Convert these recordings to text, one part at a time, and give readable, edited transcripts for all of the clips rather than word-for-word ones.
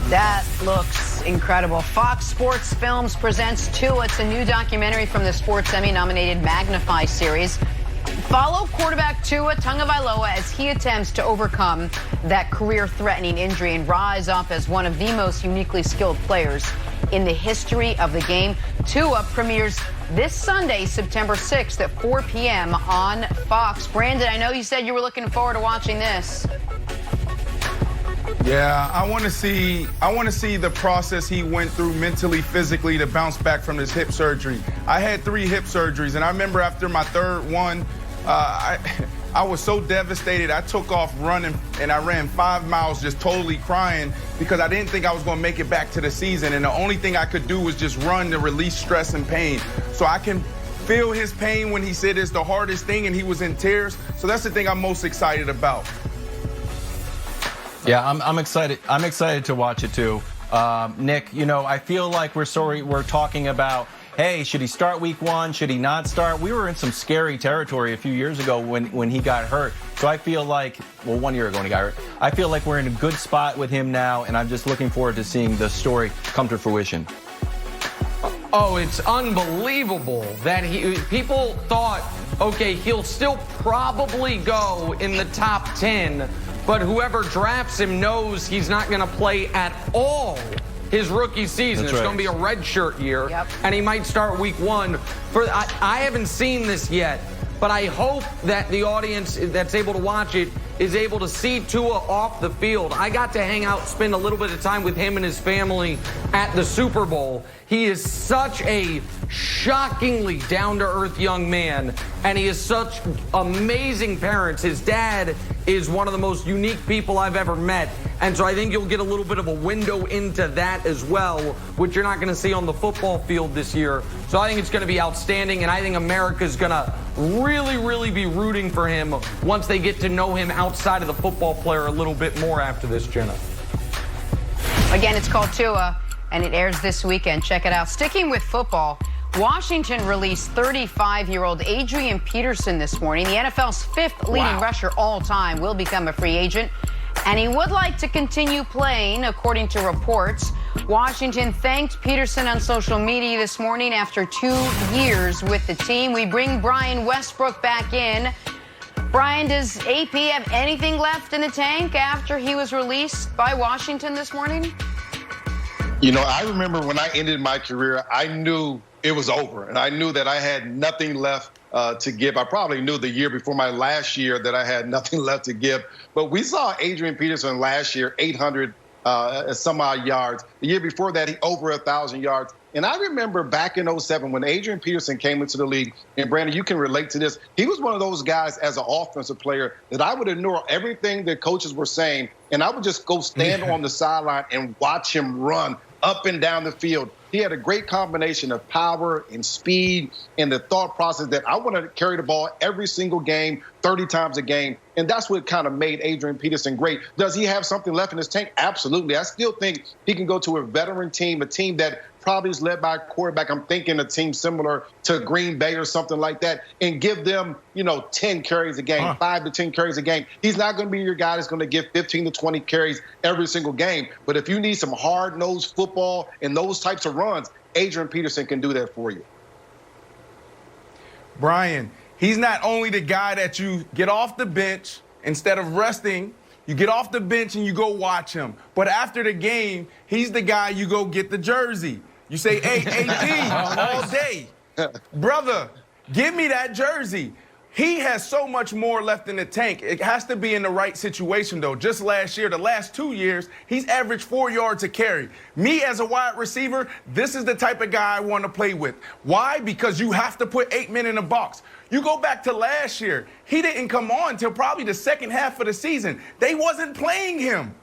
That looks incredible. Fox Sports Films presents Tua. It's a new documentary from the Sports Emmy-nominated Magnify series. Follow quarterback Tua Tagovailoa as he attempts to overcome that career-threatening injury and rise up as one of the most uniquely skilled players in the history of the game. Tua premieres this Sunday, September 6th at 4 p.m. on Fox. Brandon, I know you said you were looking forward to watching this. Yeah, I want to see the process he went through mentally, physically to bounce back from his hip surgery. I had 3 hip surgeries, and I remember after my 3rd one, I was so devastated. I took off running, and I ran 5 miles just totally crying because I didn't think I was going to make it back to the season, and the only thing I could do was just run to release stress and pain. So I can feel his pain when he said it's the hardest thing, and he was in tears. So that's the thing I'm most excited about. Yeah, I'm excited. I'm excited to watch it too. Nick, you know, I feel like we're talking about, hey, should he start week 1? Should he not start? We were in some scary territory a few years ago when he got hurt. So I feel like, well, 1 year ago when he got hurt, I feel like we're in a good spot with him now, and I'm just looking forward to seeing the story come to fruition. Oh, it's unbelievable that people thought, okay, he'll still probably go in the top 10, but whoever drafts him knows he's not going to play at all his rookie season. That's it's right. going to be a redshirt year, and he might start week 1. I haven't seen this yet, but I hope that the audience that's able to watch it is able to see Tua off the field. I got to hang out, spend a little bit of time with him and his family at the Super Bowl. He is such a shockingly down-to-earth young man, and he has such amazing parents. His dad is one of the most unique people I've ever met, and so I think you'll get a little bit of a window into that as well, which you're not going to see on the football field this year. So I think it's going to be outstanding, and I think America's going to really, really be rooting for him once they get to know him outside of the football player a little bit more after this, Jenna. Again, it's called Tua, and it airs this weekend. Check it out. Sticking with football, Washington released 35-year-old Adrian Peterson this morning. The NFL's 5th leading rusher all time will become a free agent, and he would like to continue playing, according to reports. Washington thanked Peterson on social media this morning after 2 years with the team. We bring Brian Westbrook back in. Brian, does AP have anything left in the tank after he was released by Washington this morning? You know, I remember when I ended my career, I knew it was over, and I knew that I had nothing left to give. I probably knew the year before my last year that I had nothing left to give. But we saw Adrian Peterson last year, 800 some odd yards. The year before that, he over 1,000 yards. And I remember back in 07 when Adrian Peterson came into the league, and Brandon, you can relate to this. He was one of those guys as an offensive player that I would ignore everything that coaches were saying, and I would just go stand on the sideline and watch him run up and down the field. He had a great combination of power and speed and the thought process that I want to carry the ball every single game, 30 times a game. And that's what kind of made Adrian Peterson great. Does he have something left in his tank? Absolutely. I still think he can go to a veteran team, a team that probably is led by a quarterback. I'm thinking a team similar to Green Bay or something like that, and give them, 10 carries a game, 5 to 10 carries a game. He's not going to be your guy that's going to give 15 to 20 carries every single game. But if you need some hard-nosed football and those types of runs, Adrian Peterson can do that for you. Brian, he's not only the guy that you get off the bench instead of resting. You get off the bench and you go watch him. But after the game, he's the guy you go get the jersey. You say, hey, AP, all day. Brother, give me that jersey. He has so much more left in the tank. It has to be in the right situation, though. Just last year, the last 2 years, he's averaged 4 yards a carry. Me, as a wide receiver, this is the type of guy I want to play with. Why? Because you have to put 8 men in the box. You go back to last year, he didn't come on until probably the second half of the season. They wasn't playing him.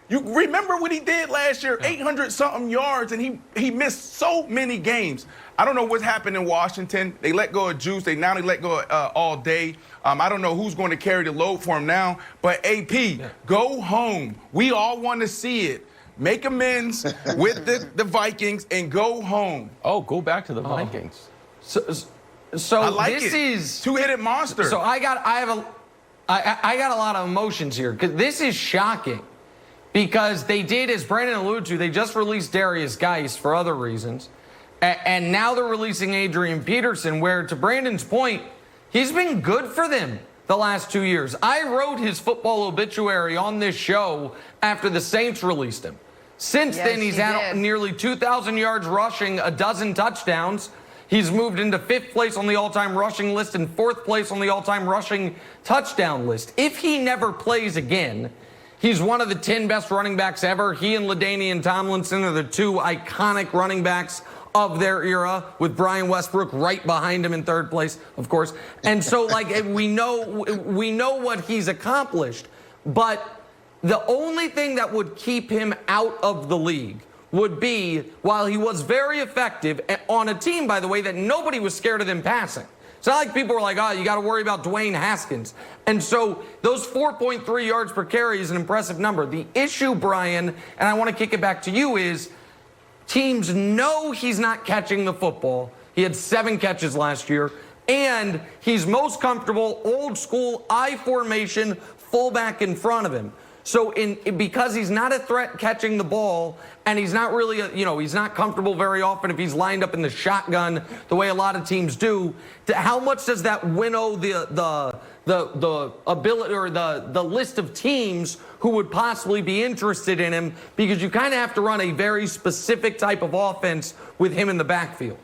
You remember what he did last year, 800-something yards, and he missed so many games. I don't know what's happened in Washington. They let go of Juice. They now let go all day. I don't know who's going to carry the load for him now. But, AP, go home. We all want to see it. Make amends with the Vikings and go home. Oh, go back to the Vikings. So I like this it. is Two-headed monster. So I got a lot of emotions here because this is shocking. because they did, as Brandon alluded to, they just released Darius Geis for other reasons. And now they're releasing Adrian Peterson, where, to Brandon's point, he's been good for them the last 2 years. I wrote his football obituary on this show after the Saints released him. Since then, he's had nearly 2,000 yards rushing, a dozen touchdowns. He's moved into 5th place on the all-time rushing list and 4th place on the all-time rushing touchdown list. If he never plays again, he's one of the 10 best running backs ever. He and LaDainian Tomlinson are the 2 iconic running backs of their era, with Brian Westbrook right behind him in 3rd place, of course. And so, like, we know what he's accomplished, but the only thing that would keep him out of the league would be, while he was very effective on a team, by the way, that nobody was scared of them passing. It's not like people were like, oh, you got to worry about Dwayne Haskins. And so those 4.3 yards per carry is an impressive number. The issue, Brian, and I want to kick it back to you, is teams know he's not catching the football. He had 7 catches last year, and he's most comfortable old school I formation fullback in front of him. So because he's not a threat catching the ball, and he's not really, he's not comfortable very often if he's lined up in the shotgun the way a lot of teams do, how much does that winnow the ability or the list of teams who would possibly be interested in him? Because you kind of have to run a very specific type of offense with him in the backfield.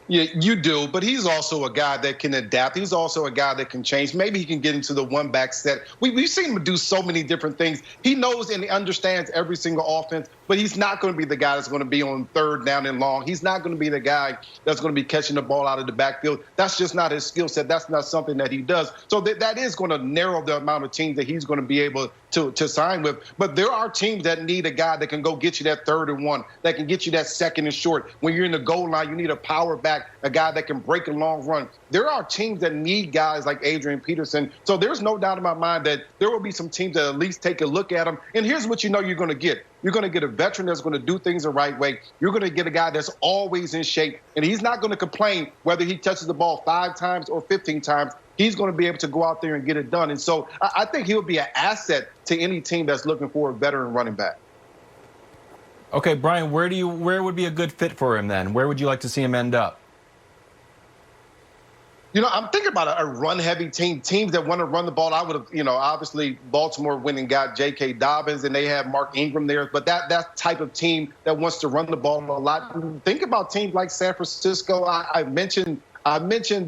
Yeah, you do, but he's also a guy that can adapt. He's also a guy that can change. Maybe he can get into the one-back set. We've seen him do so many different things. He knows and he understands every single offense, but he's not going to be the guy that's going to be on 3rd down and long. He's not going to be the guy that's going to be catching the ball out of the backfield. That's just not his skill set. That's not something that he does. So that is going to narrow the amount of teams that he's going to be able to sign with. But there are teams that need a guy that can go get you that 3rd and 1, that can get you that 2nd and short. When you're in the goal line, you need a power back, a guy that can break a long run. There are teams that need guys like Adrian Peterson. So there's no doubt in my mind that there will be some teams that at least take a look at him. And here's what you know you're going to get. You're going to get a veteran that's going to do things the right way. You're going to get a guy that's always in shape. And he's not going to complain whether he touches the ball 5 times or 15 times. He's going to be able to go out there and get it done. And so I think he'll be an asset to any team that's looking for a veteran running back. Okay, Brian, where would be a good fit for him then? Where would you like to see him end up? I'm thinking about a run-heavy team, teams that want to run the ball. I would have, obviously Baltimore went and got J.K. Dobbins, and they have Mark Ingram there. But that type of team that wants to run the ball a lot. Think about teams like San Francisco. I mentioned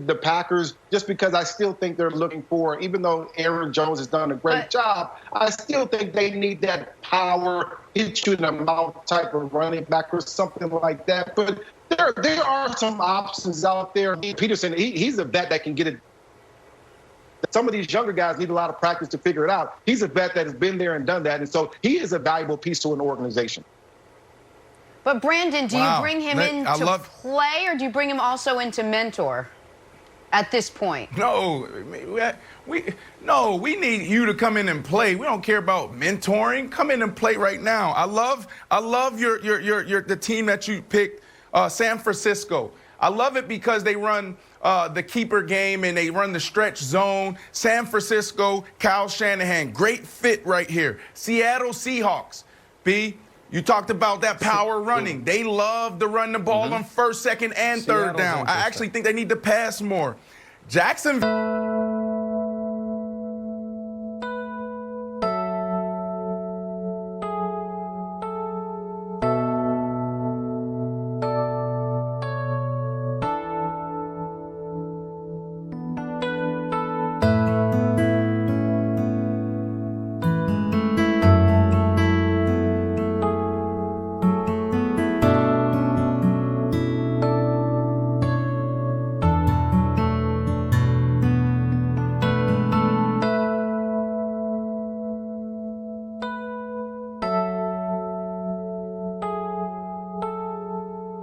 the Packers just because I still think they're looking for, even though Aaron Jones has done a great job, I still think they need that power, hit you in the mouth type of running back or something like that. But there are some options out there. Peterson, he's a vet that can get it. Some of these younger guys need a lot of practice to figure it out. He's a vet that has been there and done that, and so he is a valuable piece to an organization. But Brandon, do you bring him in to play, or do you bring him also in to mentor at this point? No, we need you to come in and play. We don't care about mentoring. Come in and play right now. I love the team that you picked, San Francisco. I love it because they run the keeper game and they run the stretch zone. San Francisco, Kyle Shanahan, great fit right here. Seattle Seahawks, B. You talked about that power running. They love to run the ball on 1st, 2nd, and 3rd down. I actually think they need to pass more. Jacksonville.